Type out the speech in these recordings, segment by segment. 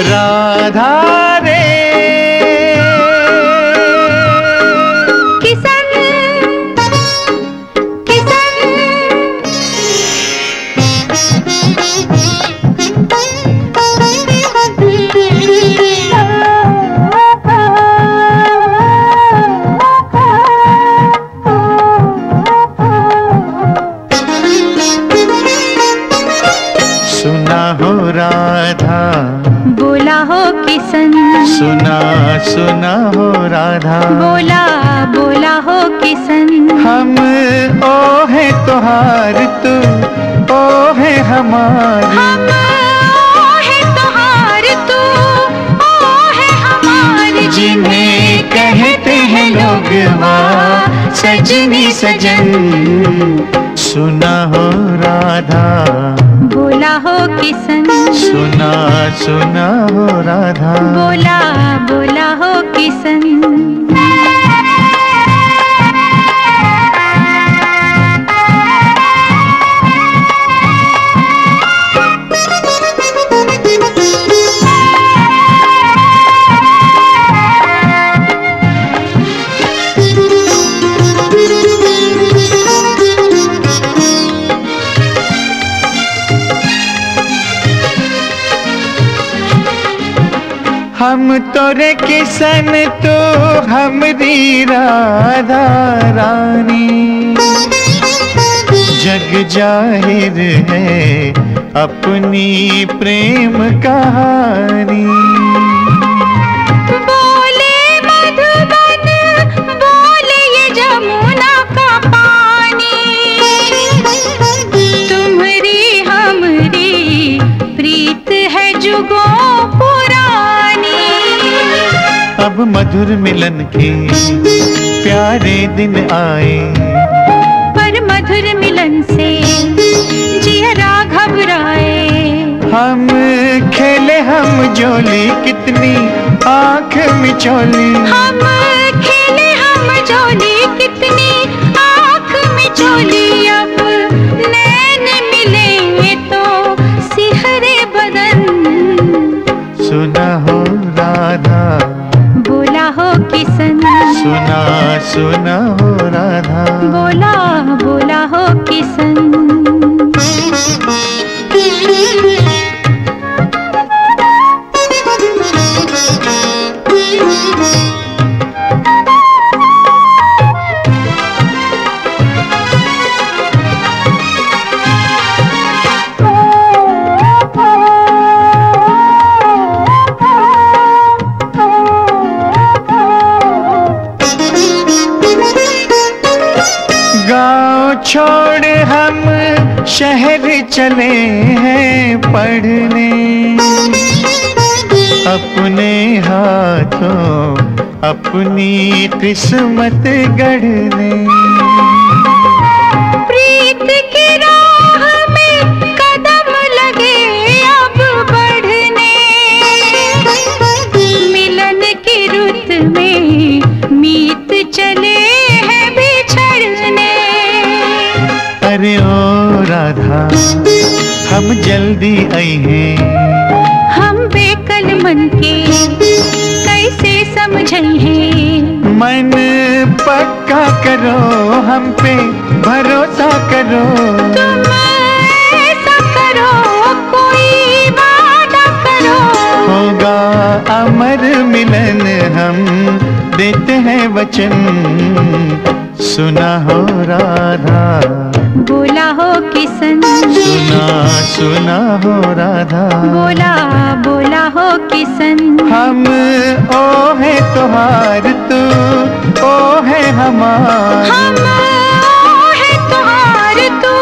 राधा रे किसन किसन सुना हो राधा, बोला हो किसन, सुना सुना हो राधा, बोला बोला हो किसन। हम ओ है तोहार, तू ओ है हमारी, हम ओ है तोहार, तू ओ है हमारी। जिन्हें कहते हैं लोग वाह सजनी सजन। सुना हो राधा, बोला हो किसन, सुना सुना हो राधा, बोला बोला हो किसन। हम तोरे किसन तो हमरी राधा रानी। जग जाहिर है अपनी प्रेम कहानी। बोले मधुबन, बोले ये जमुना का पानी। तुम्हारी हमरी प्रीत है जुगों पुरानी। अब मधुर मिलन के प्यारे दिन आए, पर मधुर मिलन से जियरा घबराए। हम खेले हम जोली कितनी आँख मिचोली। हम खेले हम जोली कितनी आँख मिचोली। अब नैन मिलेंगे तो सिहरे बदन। सुना हो राधा, बोला हो किसन, सुना सुना हो राधा, बोला बोला हो किसन। गाँव छोड़ हम शहर चले हैं पढ़ने। अपने हाथों अपनी किस्मत गढ़ने। प्रीत की राह में कदम लगे अब बढ़ने। मिलन की रुत में मीत चले हैं बिछड़ने। अरे ओ राधा हम जल्दी आई हैं। हम बेकल मन के कैसे समझे हैं। मन पक्का करो हम पे भरोसा करो। तुम ऐसा करो कोई वादा करो। होगा अमर मिलन हम देते हैं वचन। सुना हो राधा, बोला हो किसन, सुना सुना हो राधा, बोला बोला हो किसन। हम ओ है तोहार, तू ओ है हमारी। हम ओ है तोहार, तू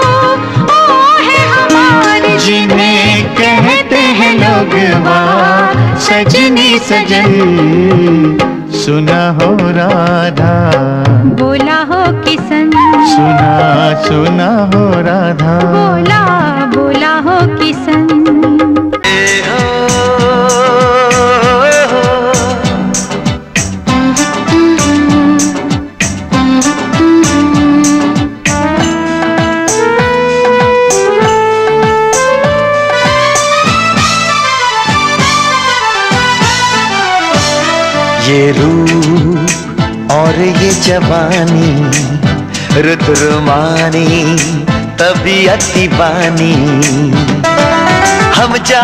ओ है हमारी। जिन्हें कहते हैं लोग वाह सजनी सजन। सुना हो राधा, बोला हो किसन, सुना सुना हो राधा, बोला बोला हो किसन। ये रूप और ये जवानी, रुत रुमानी तबीयत दीवानी, हम जा